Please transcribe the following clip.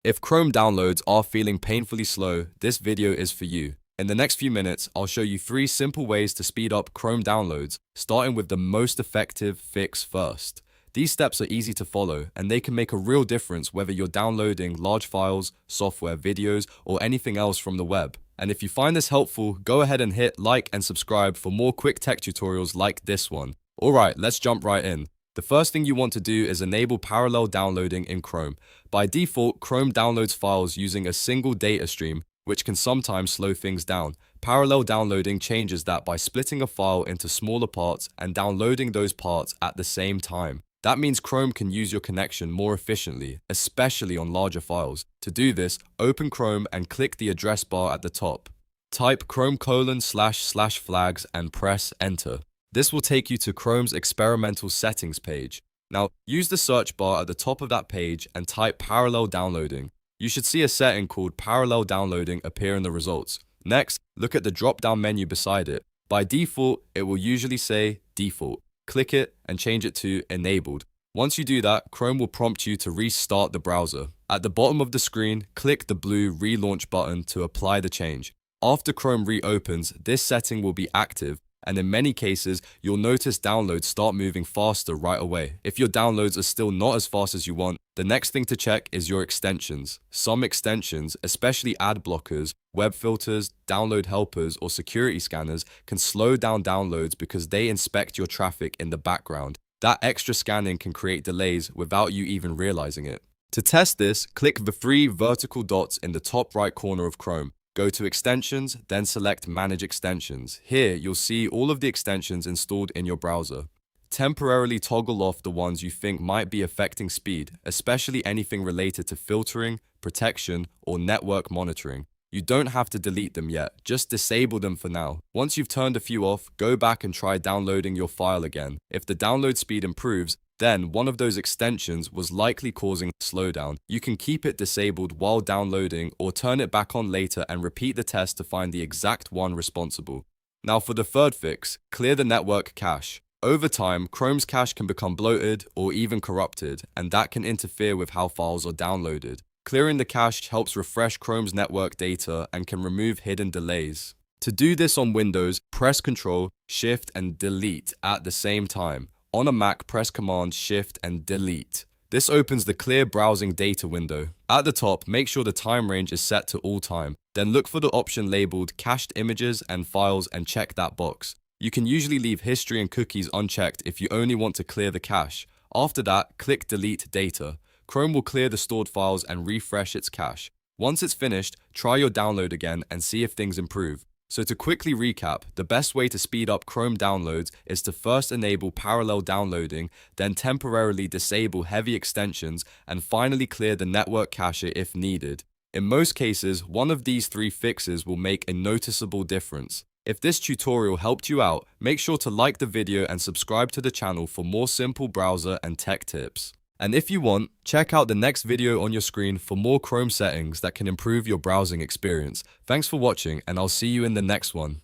If Chrome downloads are feeling painfully slow, this video is for you. In the next few minutes, I'll show you 3 simple ways to speed up Chrome downloads, starting with the most effective fix first. These steps are easy to follow, and they can make a real difference whether you're downloading large files, software, videos, or anything else from the web. And if you find this helpful, go ahead and hit like and subscribe for more quick tech tutorials like this one. Alright, let's jump right in. The first thing you want to do is enable parallel downloading in Chrome. By default, Chrome downloads files using a single data stream, which can sometimes slow things down. Parallel downloading changes that by splitting a file into smaller parts and downloading those parts at the same time. That means Chrome can use your connection more efficiently, especially on larger files. To do this, open Chrome and click the address bar at the top. Type chrome://flags and press enter. This will take you to Chrome's experimental settings page. Now, use the search bar at the top of that page and type parallel downloading. You should see a setting called parallel downloading appear in the results. Next, look at the drop-down menu beside it. By default, it will usually say default. Click it and change it to enabled. Once you do that, Chrome will prompt you to restart the browser. At the bottom of the screen, click the blue relaunch button to apply the change. After Chrome reopens, this setting will be active, and in many cases, you'll notice downloads start moving faster right away. If your downloads are still not as fast as you want, the next thing to check is your extensions. Some extensions, especially ad blockers, web filters, download helpers, or security scanners, can slow down downloads because they inspect your traffic in the background. That extra scanning can create delays without you even realizing it. To test this, click the 3 vertical dots in the top right corner of Chrome. Go to Extensions, then select Manage Extensions. Here, you'll see all of the extensions installed in your browser. Temporarily toggle off the ones you think might be affecting speed, especially anything related to filtering, protection, or network monitoring. You don't have to delete them yet, just disable them for now. Once you've turned a few off, go back and try downloading your file again. If the download speed improves, then one of those extensions was likely causing slowdown. You can keep it disabled while downloading or turn it back on later and repeat the test to find the exact one responsible. Now for the third fix, clear the network cache. Over time, Chrome's cache can become bloated or even corrupted, and that can interfere with how files are downloaded. Clearing the cache helps refresh Chrome's network data and can remove hidden delays. To do this on Windows, press Ctrl, Shift, and Delete at the same time. On a Mac, press Command, Shift, and Delete. This opens the Clear Browsing Data window. At the top, make sure the time range is set to all time. Then look for the option labeled Cached Images and Files and check that box. You can usually leave history and cookies unchecked if you only want to clear the cache. After that, click Delete Data. Chrome will clear the stored files and refresh its cache. Once it's finished, try your download again and see if things improve. So to quickly recap, the best way to speed up Chrome downloads is to first enable parallel downloading, then temporarily disable heavy extensions, and finally clear the network cache if needed. In most cases, one of these 3 fixes will make a noticeable difference. If this tutorial helped you out, make sure to like the video and subscribe to the channel for more simple browser and tech tips. And if you want, check out the next video on your screen for more Chrome settings that can improve your browsing experience. Thanks for watching, and I'll see you in the next one.